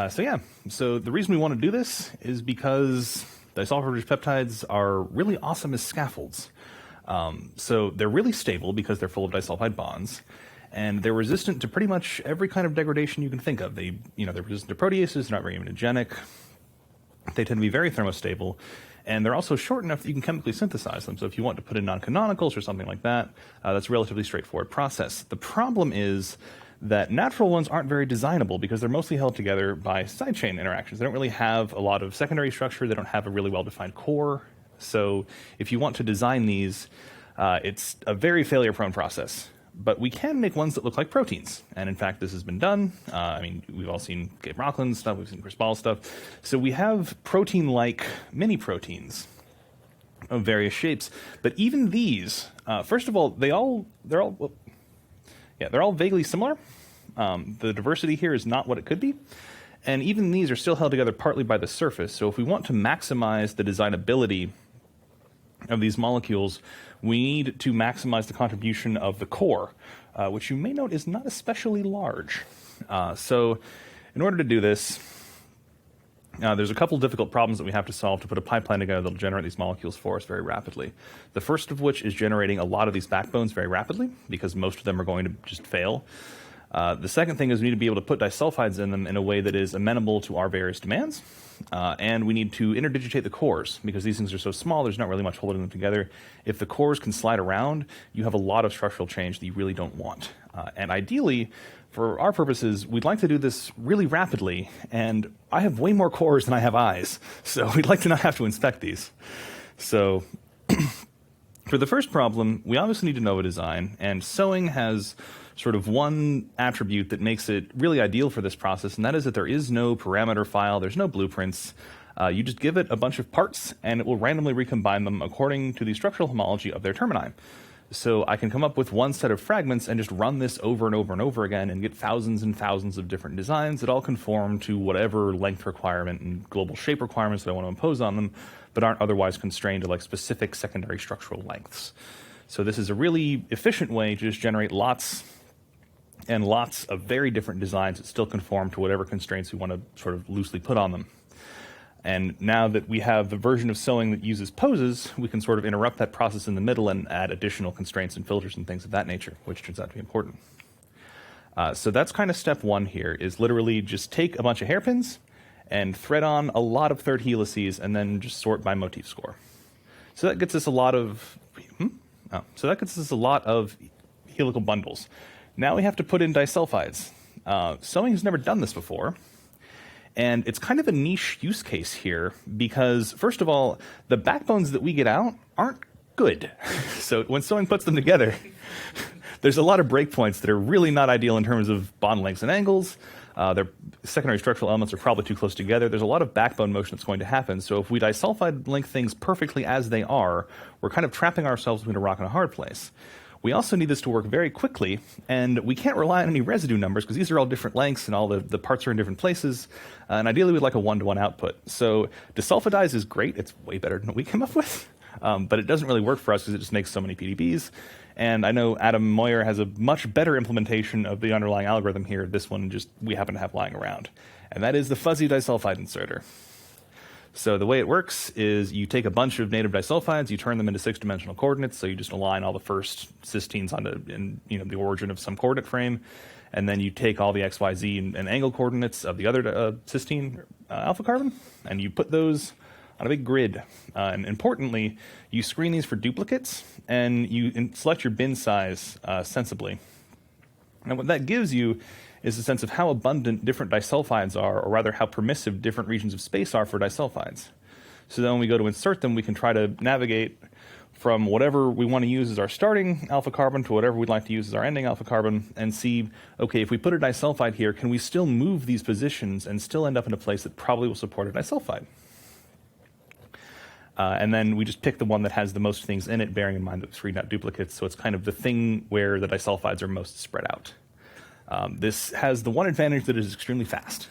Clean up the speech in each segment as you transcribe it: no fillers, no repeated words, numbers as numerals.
So the reason we want to do this is because disulfide-rich peptides are really awesome as scaffolds. So they're really stable because they're full of disulfide bonds, and they're resistant to pretty much every kind of degradation you can think of. They're resistant to proteases, they're not very immunogenic, they tend to be very thermostable, and they're also short enough that you can chemically synthesize them. So if you want to put in non-canonicals or something like that, that's a relatively straightforward process. The problem is that natural ones aren't very designable because they're mostly held together by side chain interactions. They don't really have a lot of secondary structure. They don't have a really well-defined core. So if you want to design these, it's a very failure-prone process. But we can make ones that look like proteins. And in fact, this has been done. We've all seen Gabe Rockland's stuff. We've seen Chris Ball's stuff. So we have protein-like mini-proteins of various shapes. But even these, first of all, they're all vaguely similar. The diversity here is not what it could be. And even these are still held together partly by the surface. So if we want to maximize the designability of these molecules, we need to maximize the contribution of the core, which you may note is not especially large. So in order to do this, there's a couple difficult problems that we have to solve to put a pipeline together that will generate these molecules for us very rapidly. The first of which is generating a lot of these backbones very rapidly, because most of them are going to just fail. The second thing is we need to be able to put disulfides in them in a way that is amenable to our various demands. And we need to interdigitate the cores, because these things are so small, there's not really much holding them together. If the cores can slide around, you have a lot of structural change that you really don't want. And ideally, for our purposes, we'd like to do this really rapidly, and I have way more cores than I have eyes, so we'd like to not have to inspect these. So for the first problem, we obviously need to novo design, and sewing has sort of one attribute that makes it really ideal for this process, and that is that there is no parameter file, there's no blueprints. You just give it a bunch of parts, and it will randomly recombine them according to the structural homology of their termini. So I can come up with one set of fragments and just run this over and over and over again and get thousands and thousands of different designs that all conform to whatever length requirement and global shape requirements that I want to impose on them, but aren't otherwise constrained to like specific secondary structural lengths. So this is a really efficient way to just generate lots and lots of very different designs that still conform to whatever constraints we want to sort of loosely put on them. And now that we have the version of sewing that uses poses, we can sort of interrupt that process in the middle and add additional constraints and filters and things of that nature, which turns out to be important. So that's kind of step one here, is literally just take a bunch of hairpins and thread on a lot of third helices and then just sort by motif score. So that gets us a lot of helical bundles. Now we have to put in disulfides. Sewing has never done this before. And it's kind of a niche use case here because, first of all, the backbones that we get out aren't good. So when sewing puts them together, there's a lot of breakpoints that are really not ideal in terms of bond lengths and angles. Their secondary structural elements are probably too close together. There's a lot of backbone motion that's going to happen. So if we disulfide link things perfectly as they are, we're kind of trapping ourselves between a rock and a hard place. We also need this to work very quickly, and we can't rely on any residue numbers because these are all different lengths and all the parts are in different places, and ideally we'd like a one-to-one output. So disulfidize is great. It's way better than what we came up with, but it doesn't really work for us because it just makes so many PDBs. And I know Adam Moyer has a much better implementation of the underlying algorithm here. This one just we happen to have lying around, and that is the fuzzy disulfide inserter. So the way it works is you take a bunch of native disulfides, you turn them into six-dimensional coordinates, so you just align all the first cysteines onto the origin of some coordinate frame, and then you take all the x, y, z, and angle coordinates of the other cysteine alpha carbon, and you put those on a big grid. And importantly, you screen these for duplicates, and you select your bin size sensibly. And what that gives you is a sense of how abundant different disulfides are, or rather how permissive different regions of space are for disulfides. So then when we go to insert them, we can try to navigate from whatever we want to use as our starting alpha carbon to whatever we'd like to use as our ending alpha carbon and see, okay, if we put a disulfide here, can we still move these positions and still end up in a place that probably will support a disulfide? And then we just pick the one that has the most things in it, bearing in mind that it's screened out duplicates, so it's kind of the thing where the disulfides are most spread out. This has the one advantage that it is extremely fast.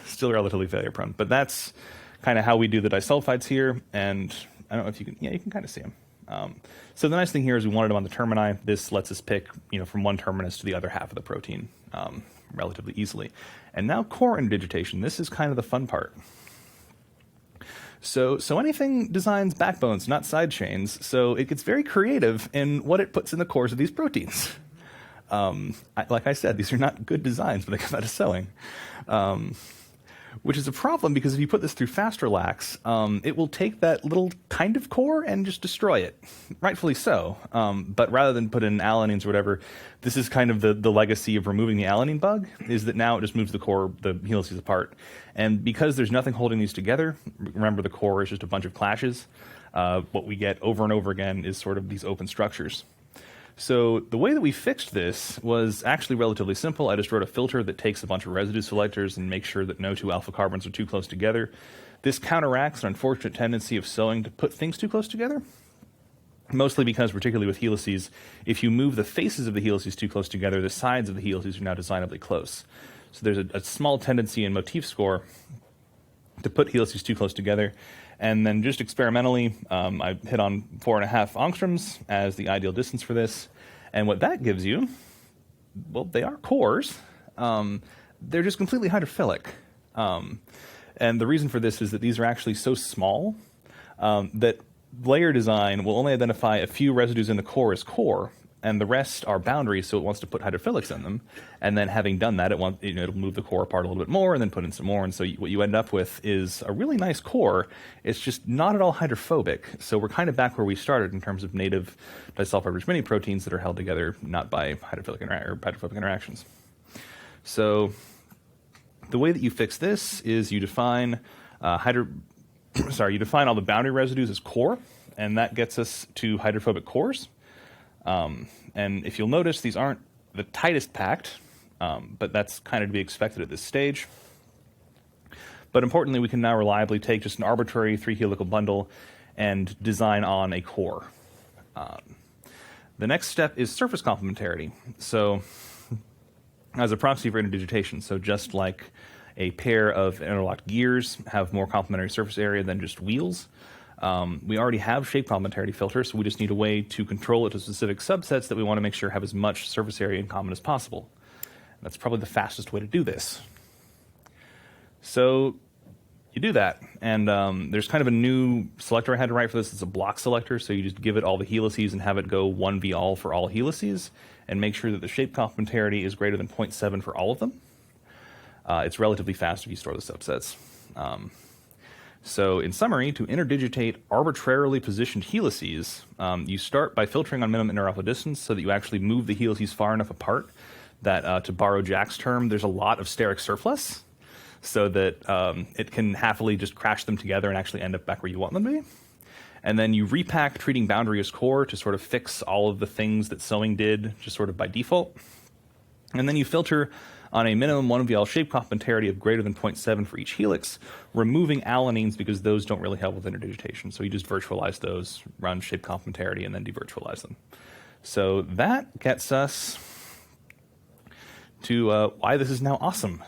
Still relatively failure prone, but that's kind of how we do the disulfides here, and I don't know if you can, you can kind of see them. So the nice thing here is we wanted them on the termini. This lets us pick, from one terminus to the other half of the protein relatively easily. And now core interdigitation. This is kind of the fun part. So anything designs backbones, not side chains, so it gets very creative in what it puts in the cores of these proteins. Like I said, these are not good designs, but they come out of sewing. Which is a problem, because if you put this through fast relax, it will take that little kind of core and just destroy it. Rightfully so. But rather than put in alanines or whatever, this is kind of the legacy of removing the alanine bug, is that now it just moves the core, the helices apart. And because there's nothing holding these together, remember the core is just a bunch of clashes, what we get over and over again is sort of these open structures. So the way that we fixed this was actually relatively simple. I just wrote a filter that takes a bunch of residue selectors and makes sure that no two alpha carbons are too close together. This counteracts an unfortunate tendency of sewing to put things too close together, mostly because, particularly with helices, if you move the faces of the helices too close together, the sides of the helices are now designably close. So there's a small tendency in motif score to put helices too close together. And then just experimentally, I hit on 4.5 angstroms as the ideal distance for this. And what that gives you, well, they are cores. They're just completely hydrophilic. And the reason for this is that these are actually so small that layer design will only identify a few residues in the core as core, and the rest are boundaries, so it wants to put hydrophilics in them. And then having done that, it'll move the core apart a little bit more and then put in some more. And so what you end up with is a really nice core. It's just not at all hydrophobic. So we're kind of back where we started in terms of native disulfide-rich mini-proteins that are held together not by hydrophobic interactions. So the way that you fix this is you define you define all the boundary residues as core, and that gets us to hydrophobic cores. And if you'll notice, these aren't the tightest packed, but that's kind of to be expected at this stage. But importantly, we can now reliably take just an arbitrary 3 helical bundle and design on a core. The next step is surface complementarity. So as a proxy for interdigitation, so just like a pair of interlocked gears have more complementary surface area than just wheels, we already have shape complementarity filters, so we just need a way to control it to specific subsets that we want to make sure have as much surface area in common as possible. That's probably the fastest way to do this. So you do that, and there's kind of a new selector I had to write for this. It's a block selector, so you just give it all the helices and have it go 1v all for all helices, and make sure that the shape complementarity is greater than 0.7 for all of them. It's relatively fast if you store the subsets. So in summary, to interdigitate arbitrarily positioned helices, you start by filtering on minimum interalpha distance so that you actually move the helices far enough apart that, to borrow Jack's term, there's a lot of steric surplus, so that it can happily just crash them together and actually end up back where you want them to be. And then you repack treating boundary as core to sort of fix all of the things that sewing did just sort of by default. And then you filter on a minimum 1VL shape complementarity of greater than 0.7 for each helix, removing alanines because those don't really help with interdigitation. So you just virtualize those, run shape complementarity, and then devirtualize them. So that gets us to why this is now awesome,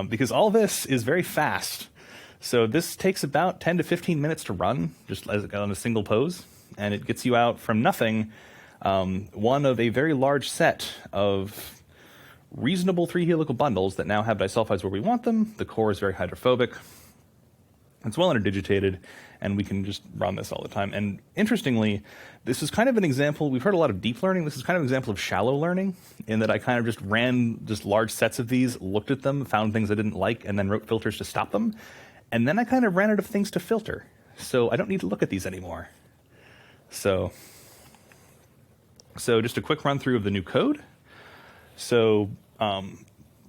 because all this is very fast. So this takes about 10 to 15 minutes to run, just as on a single pose, and it gets you out from nothing one of a very large set of reasonable 3 helical bundles that now have disulfides where we want them. The core is very hydrophobic. It's well interdigitated, and we can just run this all the time. And interestingly, this is kind of an example. We've heard a lot of deep learning. This is kind of an example of shallow learning, in that I kind of just ran just large sets of these, looked at them, found things I didn't like, and then wrote filters to stop them. And then I kind of ran out of things to filter. So I don't need to look at these anymore. So just a quick run through of the new code. So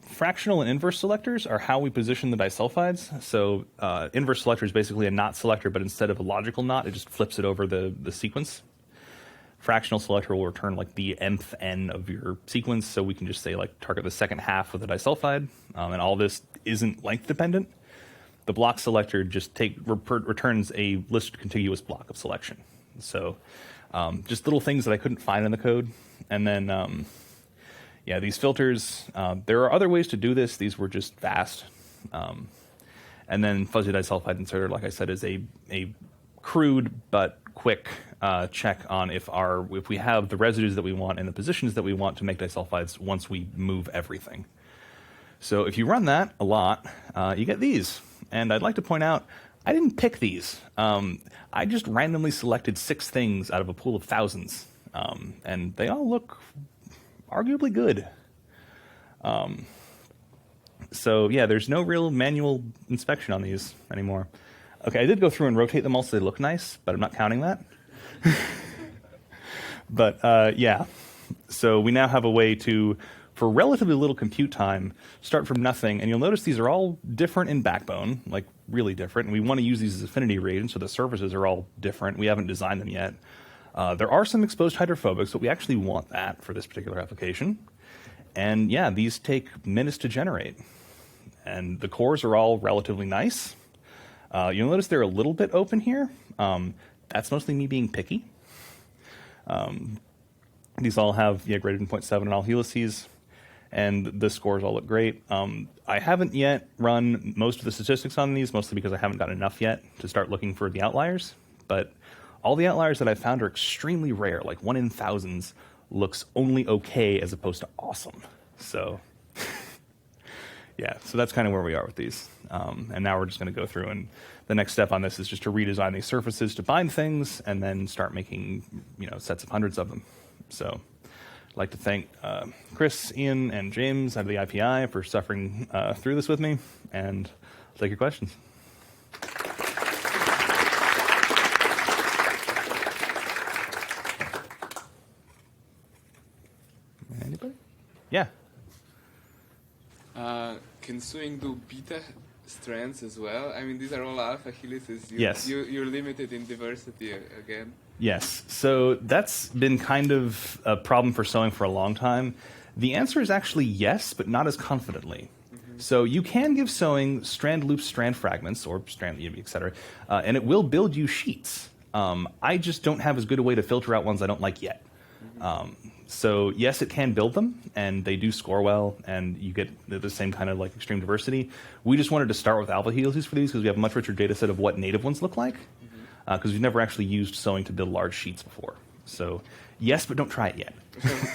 fractional and inverse selectors are how we position the disulfides. So inverse selector is basically a knot selector, but instead of a logical knot, it just flips it over the sequence. Fractional selector will return like the nth n of your sequence, so we can just say like target the second half of the disulfide, and all this isn't length dependent. The block selector just returns a listed contiguous block of selection. So just little things that I couldn't find in the code. And then yeah, these filters, there are other ways to do this. These were just fast. And then fuzzy disulfide inserter, like I said, is a crude but quick check on if we have the residues that we want and the positions that we want to make disulfides once we move everything. So if you run that a lot, you get these. And I'd like to point out, I didn't pick these. I just randomly selected 6 things out of a pool of thousands. And they all look arguably good. So yeah, there's no real manual inspection on these anymore. Okay, I did go through and rotate them all so they look nice, but I'm not counting that. But yeah, so we now have a way to, for relatively little compute time, start from nothing. And you'll notice these are all different in backbone, like really different. And we want to use these as affinity reagents, so the surfaces are all different. We haven't designed them yet. There are some exposed hydrophobics, but we actually want that for this particular application. And yeah, these take minutes to generate. And the cores are all relatively nice. You'll notice they're a little bit open here. That's mostly me being picky. These all have greater than 0.7 in all helices, and the scores all look great. I haven't yet run most of the statistics on these, mostly because I haven't got enough yet to start looking for the outliers. But all the outliers that I've found are extremely rare, like 1 in thousands looks only okay as opposed to awesome. So yeah, so that's kind of where we are with these. And now we're just going to go through, and the next step on this is just to redesign these surfaces to bind things and then start making sets of hundreds of them. So I'd like to thank Chris, Ian, and James out of the IPI for suffering through this with me, and I'll take your questions. Anybody? Yeah. Can swing do beta strands as well? I mean, these are all alpha helices. Yes. You're limited in diversity again. Yes. So that's been kind of a problem for sewing for a long time. The answer is actually yes, but not as confidently. So you can give sewing strand loops, strand fragments, or strand, et cetera, and it will build you sheets. I just don't have as good a way to filter out ones I don't like yet. So yes, it can build them, and they do score well, and you get the same kind of like extreme diversity. We just wanted to start with alpha helices for these because we have a much richer data set of what native ones look like, because we've never actually used sewing to build large sheets before. So yes, but don't try it yet,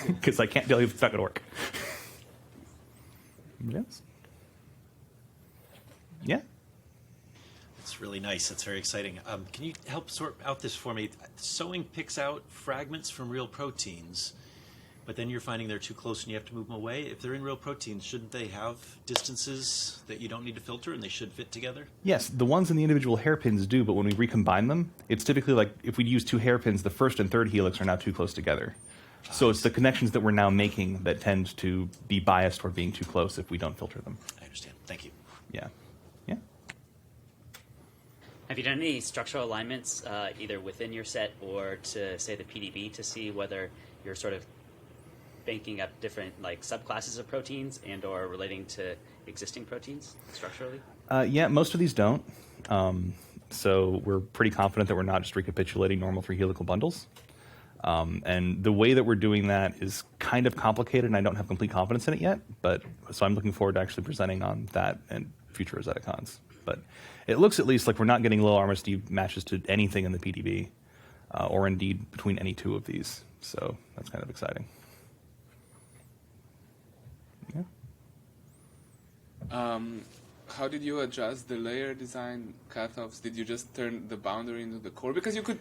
because I can't tell you if it's not going to work. Anybody else? Yeah? It's really nice. That's very exciting. Can you help sort out this for me? Sewing picks out fragments from real proteins, but then you're finding they're too close and you have to move them away. If they're in real proteins, shouldn't they have distances that you don't need to filter and they should fit together? Yes, the ones in the individual hairpins do, but when we recombine them, it's typically like if we use 2 hairpins, the first and third helix are now too close together. So it's the connections that we're now making that tend to be biased toward being too close if we don't filter them. I understand. Thank you. Yeah. Yeah. Have you done any structural alignments either within your set or to, say, the PDB to see whether you're sort of banking up different like subclasses of proteins and or relating to existing proteins structurally? Yeah, most of these don't. So we're pretty confident that we're not just recapitulating normal 3 helical bundles. And the way that we're doing that is kind of complicated, and I don't have complete confidence in it yet. But so I'm looking forward to actually presenting on that and future RosettaCons. But it looks at least like we're not getting low RMSD matches to anything in the PDB, or indeed between any 2 of these. So that's kind of exciting. Yeah. How did you adjust the layer design cutoffs? Did you just turn the boundary into the core? Because you could.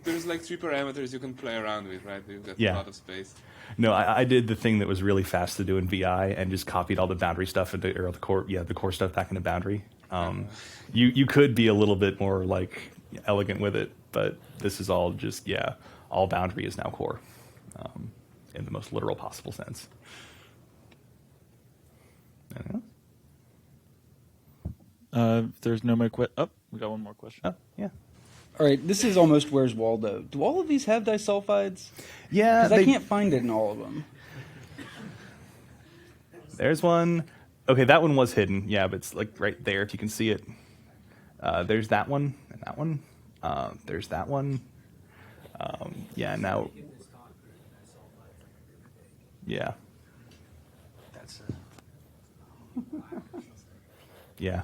There's like 3 parameters you can play around with, right? You've got a lot of space. No, I did the thing that was really fast to do in VI and just copied all the boundary stuff into, or the core stuff back into boundary. You could be a little bit more like elegant with it, but this is all just all boundary is now core, in the most literal possible sense. Anything else? There's no more we got one more question. Oh, yeah. All right, this is almost Where's Waldo. Do all of these have disulfides? Yeah. Because I can't find it in all of them. There's one. Okay, that one was hidden. Yeah, but it's like right there if you can see it. There's that one and that one. There's that one. Yeah, now. Yeah. That's yeah.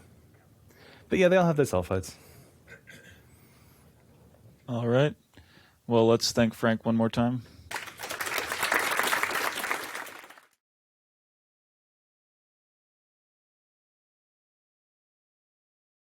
But yeah, they all have disulfides. All right. Well, let's thank Frank one more time.